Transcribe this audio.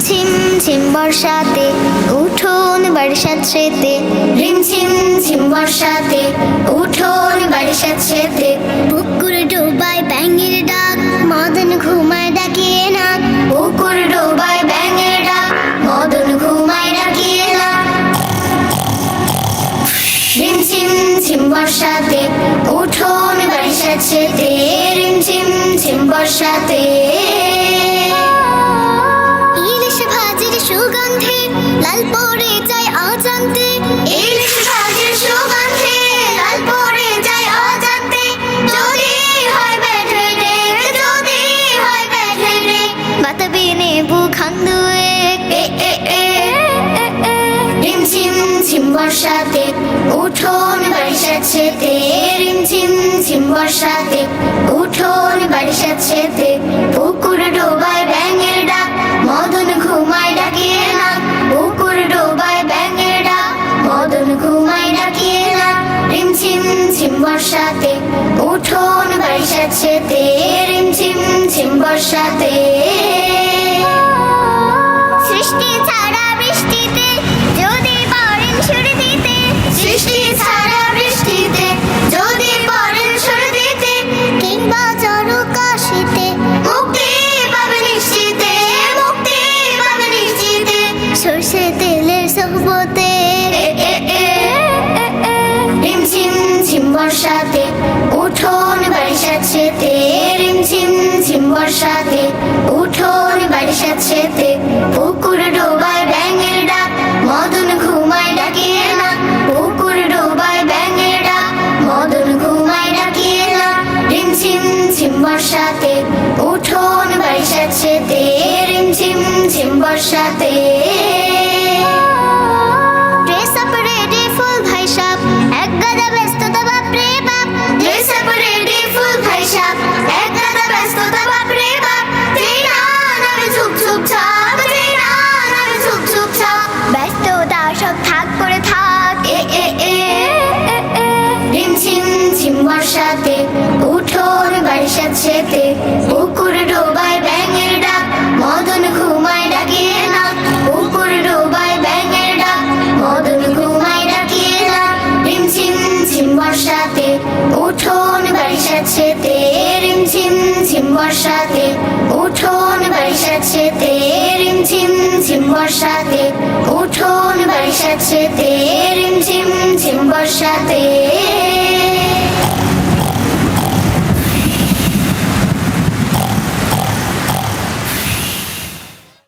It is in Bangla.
ঝিম ঝিম বর্ষাতে উঠোন বারিশাত সেতে, রিমঝিম ঝিম বর্ষাতে উঠোন বারিশাত সেতে, পুকুর ডোবায় ব্যাঙের ডাক মদন ঘুমায় ডাকিয়ে না, পুকুর ডোবায় ব্যাঙের ডাক মদন ঘুমায় ডাকিয়ে না। রিমঝিম ঝিম বর্ষাতে উঠোন বারিশাত সেতে, রিমঝিম ঝিম বর্ষাতে। ইলিশ ভাজির সুগন্ধে লাল পড়ে যায় অজান্তে, ইলিশ ভাজির সুগন্ধে লাল পড়ে যায় অজান্তে, যদি হয় বেঁধে রে, যদি হয় বেঁধে রে, বাতাবি নেবু খান্দুয়ে রিমঝিম ঝিম বর্ষাতে উঠোন বারিশাত সেতে, রিমঝিম ঝিম বর্ষাতে উঠোন বারিশাত সেতে, পুকুর ডোবায় ব্যাঙের ডাক মদন ঘুমায় ডাকিয়ে না, পুকুর ডোবায় ব্যাঙের ডাক মদন ঘুমায় ডাকিয়ে না। রিমঝিম ঝিম বর্ষাতে উঠোন বারিশাত সেতে, রিমঝিম ঝিম বর্ষাতে। সৃষ্টি ছাড়া বৃষ্টিতে যদি পড়েন সুর দিতে, সৃষ্টি ছাড়া বৃষ্টিতে যদি পড়েন সুর দিতে, কিংবা চরকাশিতে মুক্তি পাবে নিশ্চিতে, মুক্তি পাবে নিশ্চিতে, সরষে তেলের সোহবতে। রিমঝিম ঝিম বর্ষাতে উঠোন বারিশাত সেতে, রিমঝিম ঝিম বর্ষাতে উঠোন বারিশাত সেতে, পুকুর ডোবায় ব্যাঙের ডাক মদন ঘুমায় ডাকিয়ে না, পুকুর ডোবায় ব্যাঙের ডাক মদন ঘুমায় ডাকিয়ে না। রিমঝিম ঝিম বর্ষাতে উঠোন বারিশাত সেতে, রিমঝিম ঝিম বর্ষাতে। ড্রেস আপ রেডি ফুল ভাই সাপ, এক গাদা ব্যস্ততা বাপরে বাপ, ড্রেস আপ রেডি ফুল ভাই সাপ, এক গাদা ব্যস্ততা বাপরে বাপ, তেরা নামে ঝুপ ঝুপ ছাপ, তেরা নামে ঝুপ ঝুপ ছাপ, ব্যস্ততা সব থাক করে থাক রিমঝিম ঝিম বর্ষাতে উঠোন বারিশাত সেতে, পুকুর ডোবায় ব্যাঙের ডাক মদন ঘুমায় ডাকিয়ে না, পুকুর ডোবায় ব্যাঙের ডাক মদন ঘুমায় ডাকিয়ে না। রিমঝিম ঝিম বর্ষাতে উঠোন বারিশাত সেতে, রিমঝিম ঝিম বর্ষাতে উঠোন বারিশাত সেতে, রিমঝিম ঝিম বর্ষাতে উঠোন বারিশাত সেতে, রিমঝিম ঝিম বর্ষাতে।